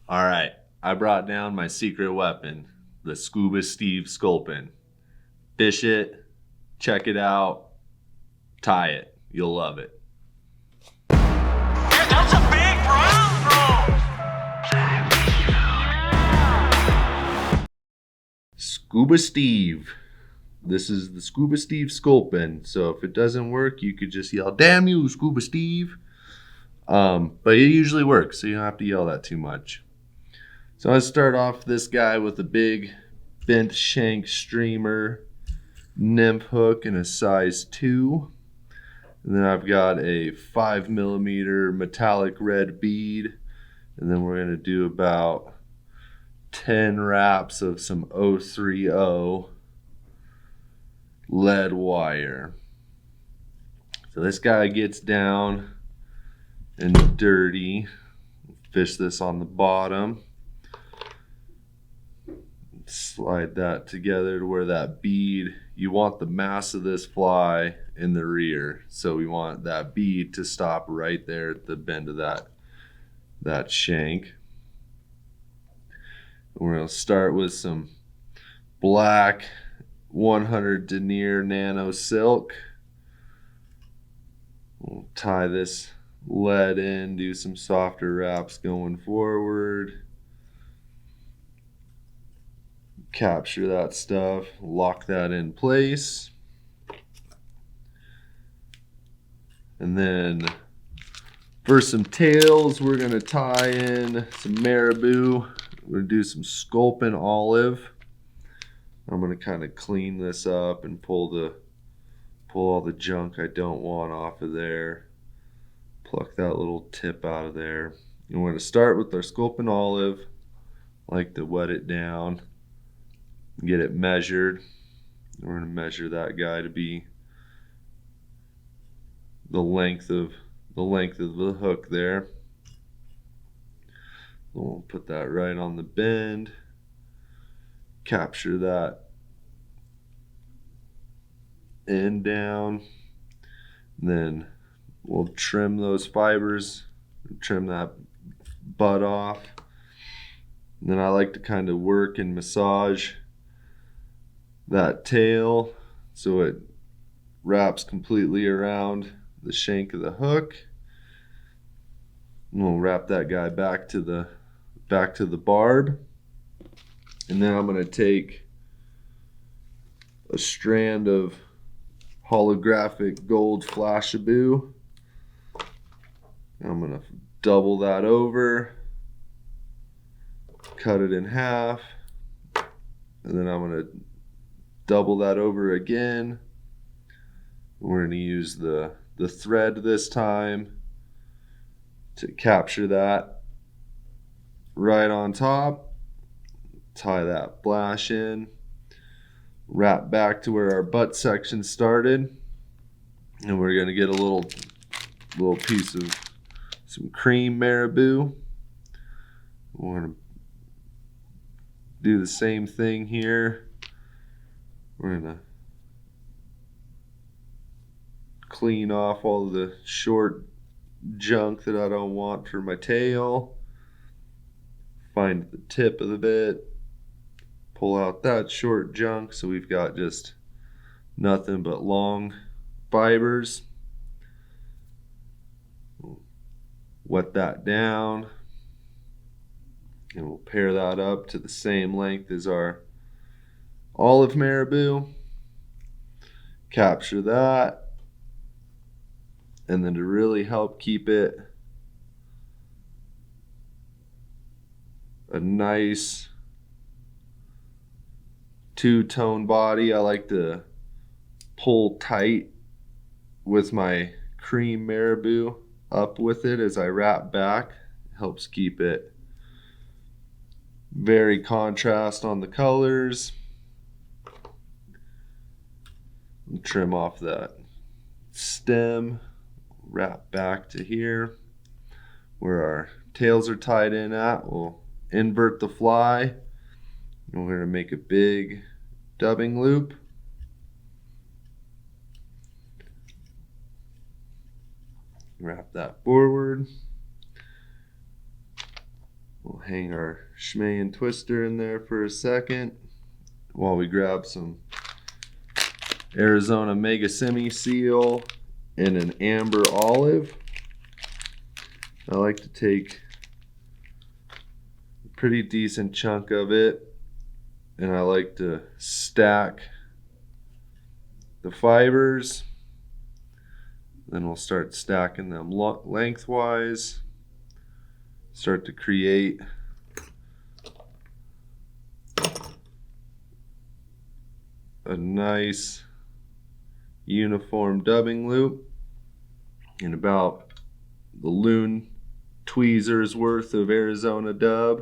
All right, I brought down my secret weapon, the Scuba Steve Sculpin. Fish it, check it out, tie it. You'll love it. Yeah, that's a big brown. Scuba Steve. This is the Scuba Steve Sculpin. So if it doesn't work, you could just yell, "Damn you, Scuba Steve." But it usually works, so you don't have to yell that too much. So I start off this guy with a big bent shank streamer, nymph hook, and a size 2. And then I've got a 5 millimeter metallic red bead. And then we're going to do about 10 wraps of some 030 lead wire. So this guy gets down and dirty. Fish this on the bottom. Slide that together to where that bead, you want the mass of this fly in the rear. So we want that bead to stop right there at the bend of that shank. We're going to start with some black 100 denier nano silk. We'll tie this lead in, do some softer wraps going forward. Capture that stuff, lock that in place. And then for some tails, we're going to tie in some marabou. We're going to do some Sculpin olive. I'm going to kind of clean this up and pull all the junk I don't want off of there. Pluck that little tip out of there. And we're going to start with our Sculpin olive. Like to wet it down, get it measured. We're going to measure that guy to be the length of the hook there. We'll put that right on the bend. Capture that end down. And then we'll trim those fibers, trim that butt off. And then I like to kind of work and massage that tail so it wraps completely around the shank of the hook. And we'll wrap that guy back to the barb. And then I'm going to take a strand of holographic gold flashabou. I'm going to double that over, cut it in half, and then I'm going to double that over again. We're going to use the thread this time to capture that right on top. Tie that flash in, wrap back to where our butt section started, and we're going to get a little piece of some cream marabou. We're going to do the same thing here. We're going to clean off all of the short junk that I don't want for my tail. Find the tip of the bit, pull out that short junk so we've got just nothing but long fibers. Wet that down, and we'll pair that up to the same length as our olive marabou. Capture that, and then to really help keep it a nice two-tone body, I like to pull tight with my cream marabou up with it as I wrap back. It helps keep it very contrast on the colors. Trim off that stem, wrap back to here where our tails are tied in at. We'll invert the fly, and we're going to make a big dubbing loop. Wrap that forward. We'll hang our Schmayan twister in there for a second while we grab some Arizona Mega Semi Seal and an amber olive. I like to take a pretty decent chunk of it, and I like to stack the fibers. Then we'll start stacking them lengthwise, start to create a nice uniform dubbing loop, and about the loon tweezers worth of Arizona dub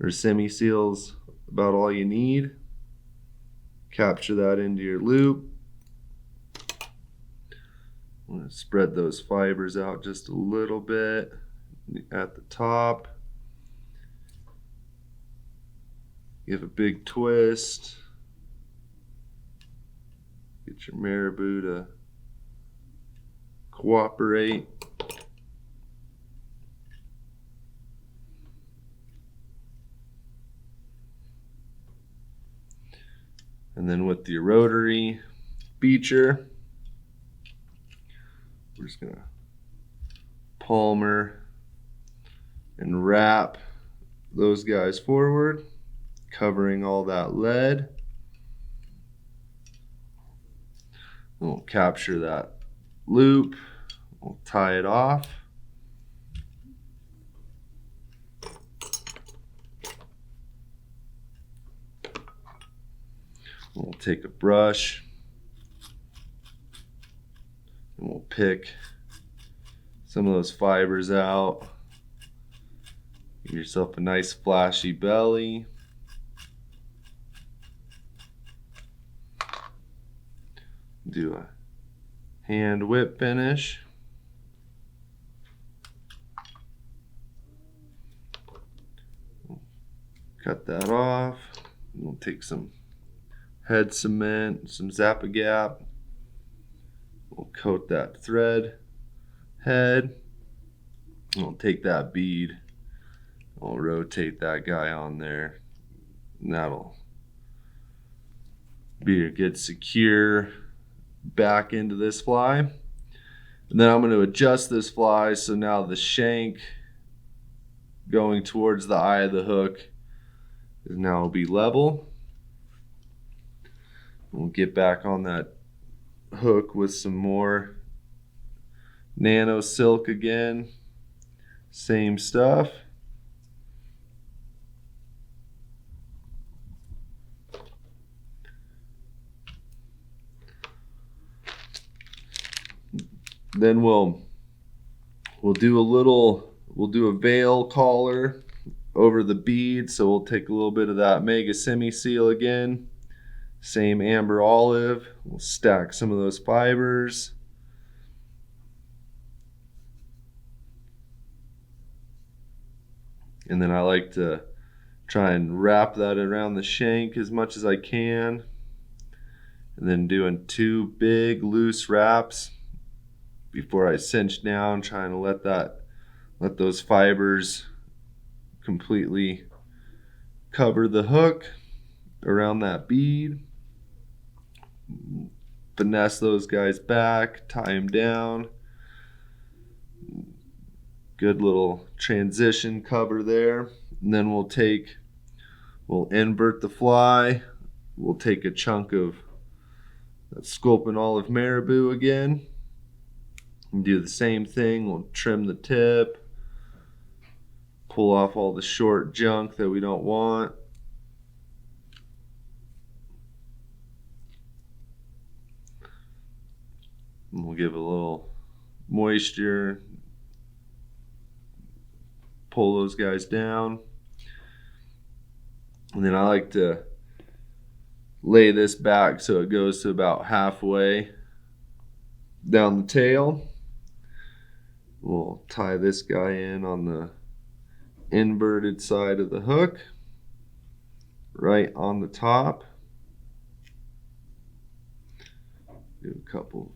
or semi seals, about all you need. Capture that into your loop. I'm going to spread those fibers out just a little bit at the top. Give a big twist. Get your marabou to cooperate. And then with the rotary beacher, we're just gonna palmer and wrap those guys forward, covering all that lead. We'll capture that loop, we'll tie it off. We'll take a brush and we'll pick some of those fibers out. Give yourself a nice flashy belly. Do a hand whip finish. Cut that off. We'll take some head cement, some Zap-A-Gap. We'll coat that thread head. We'll take that bead. We'll rotate that guy on there. And that'll be a good secure back into this fly. And then I'm going to adjust this fly so now the shank going towards the eye of the hook is now be level. We'll get back on that hook with some more nano silk again. Same stuff. Then we'll do a veil collar over the bead. So we'll take a little bit of that Mega Semi Seal again. Same amber olive. We'll stack some of those fibers. And then I like to try and wrap that around the shank as much as I can. And then doing two big loose wraps before I cinch down, trying to let those fibers completely cover the hook around that bead. Finesse those guys back, tie them down. Good little transition cover there. And then we'll invert the fly. We'll take a chunk of that Sculpin olive marabou again. And do the same thing. We'll trim the tip, pull off all the short junk that we don't want. And we'll give a little moisture, pull those guys down. And then I like to lay this back so it goes to about halfway down the tail. We'll tie this guy in on the inverted side of the hook, right on the top. Do a couple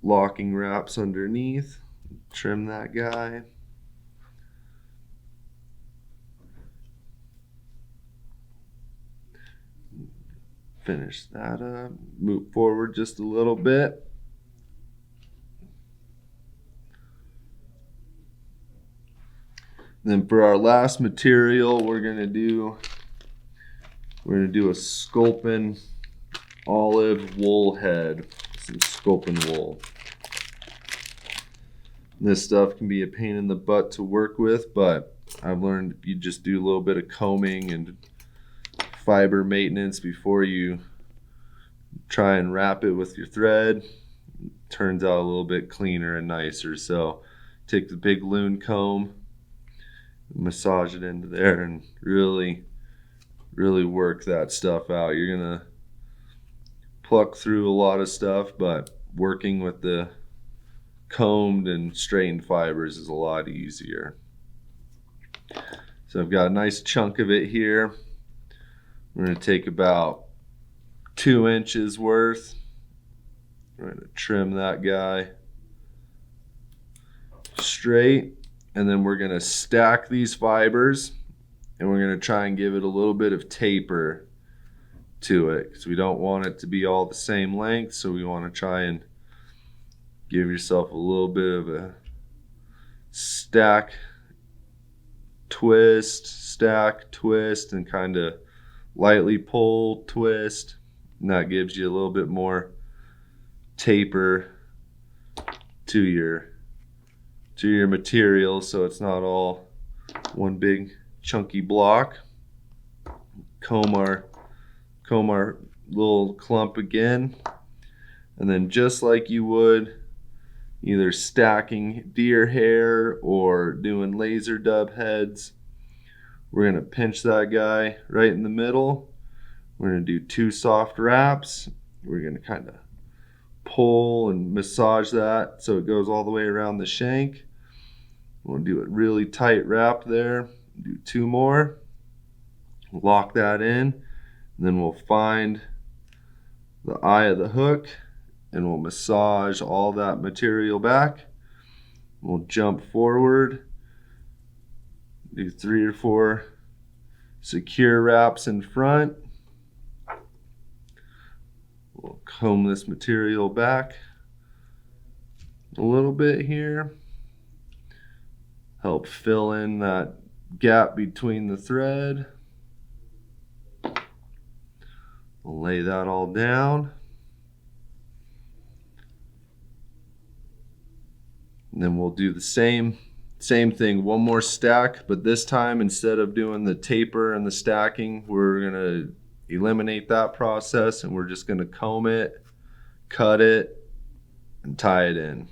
locking wraps underneath. Trim that guy. Finish that up. Move forward just a little bit. Then for our last material, we're gonna do a Sculpin olive wool head. Some Sculpin wool. This stuff can be a pain in the butt to work with, but I've learned if you just do a little bit of combing and fiber maintenance before you try and wrap it with your thread, it turns out a little bit cleaner and nicer. So take the big loon comb, massage it into there, and really work that stuff out. You're gonna pluck through a lot of stuff, but working with the combed and straightened fibers is a lot easier. So I've got a nice chunk of it here. We're going to take about 2 inches worth. We're going to trim that guy straight, and then we're going to stack these fibers, and we're going to try and give it a little bit of taper to it because we don't want it to be all the same length. So we want to try and give yourself a little bit of a stack, twist, and kind of lightly pull, twist, and that gives you a little bit more taper to your material, so it's not all one big chunky block. Comb our little clump again, and then just like you would either stacking deer hair or doing laser dub heads, we're going to pinch that guy right in the middle. We're going to do 2 soft wraps. We're going to kind of pull and massage that so it goes all the way around the shank. We'll do a really tight wrap there. Do 2 more. Lock that in. And then we'll find the eye of the hook and we'll massage all that material back. We'll jump forward, do 3 or 4 secure wraps in front. We'll comb this material back a little bit here. Help fill in that gap between the thread. We'll lay that all down. And then we'll do the same thing, 1 more stack, but this time instead of doing the taper and the stacking, we're gonna eliminate that process and we're just gonna comb it, cut it, and tie it in.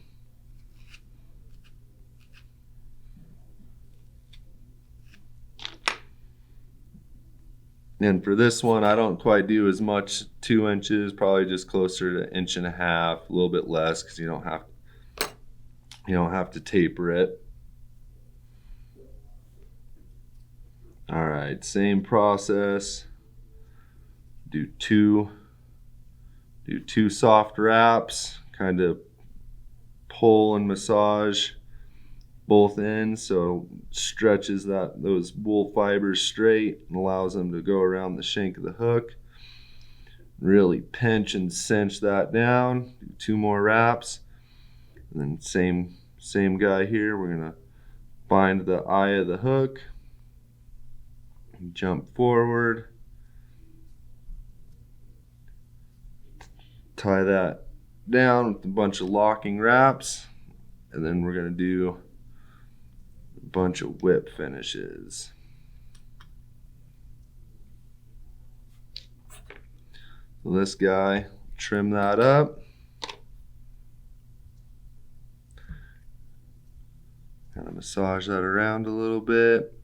And for this one, I don't quite do as much, 2 inches, probably just closer to 1.5 inches, a little bit less because you don't have to taper it. All right, same process. Do two soft wraps, kind of pull and massage both ends so it stretches those wool fibers straight and allows them to go around the shank of the hook. Really pinch and cinch that down. Do 2 more wraps. And then same guy here, we're gonna find the eye of the hook, jump forward, tie that down with a bunch of locking wraps, and then we're gonna do a bunch of whip finishes. So this guy, trim that up. Kind of massage that around a little bit.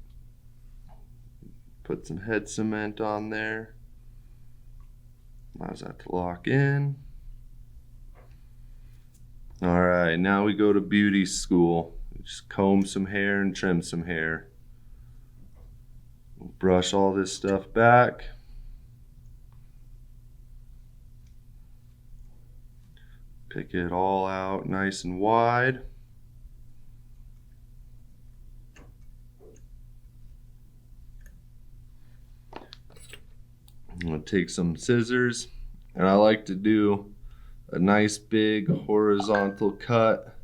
Put some head cement on there. Allows that to lock in. All right, now we go to beauty school. Just comb some hair and trim some hair. We'll brush all this stuff back. Pick it all out nice and wide. I'm going to take some scissors, and I like to do a nice big horizontal cut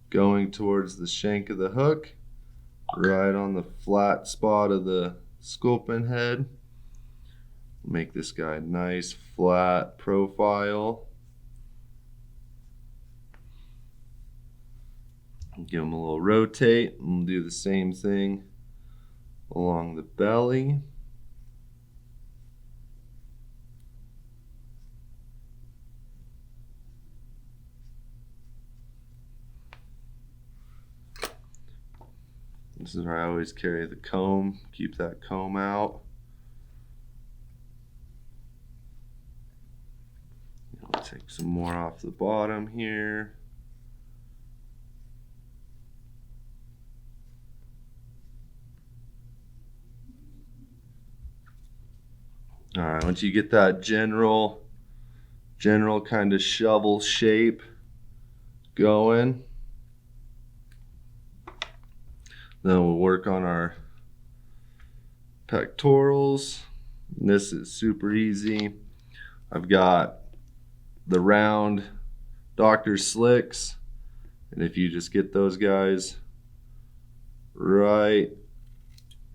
going towards the shank of the hook, right on the flat spot of the sculpin head. Make this guy a nice flat profile. Give him a little rotate, and we'll do the same thing along the belly. This is where I always carry the comb, keep that comb out. I'll take some more off the bottom here. All right, once you get that general kind of shovel shape going, then we'll work on our pectorals. And this is super easy. I've got the round Dr. Slicks, and if you just get those guys right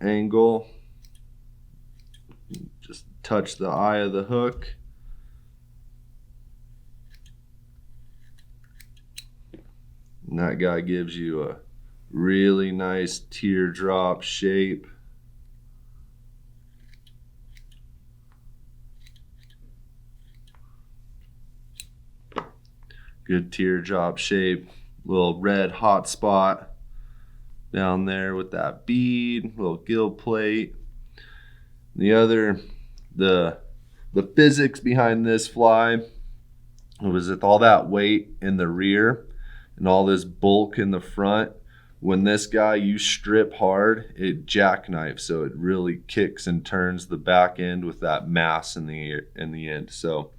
angle, just touch the eye of the hook. And that guy gives you a really nice teardrop shape. Good teardrop shape. Little red hot spot down there with that bead, little gill plate. The physics behind this fly was with all that weight in the rear and all this bulk in the front. When this guy you strip hard, it jackknifes, so it really kicks and turns the back end with that mass in the end. So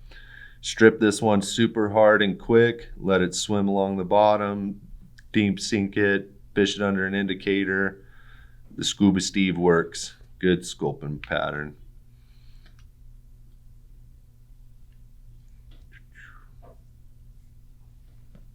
strip this one super hard and quick, let it swim along the bottom, deep sink it, fish it under an indicator. The Scuba Steve works. Good sculpin pattern.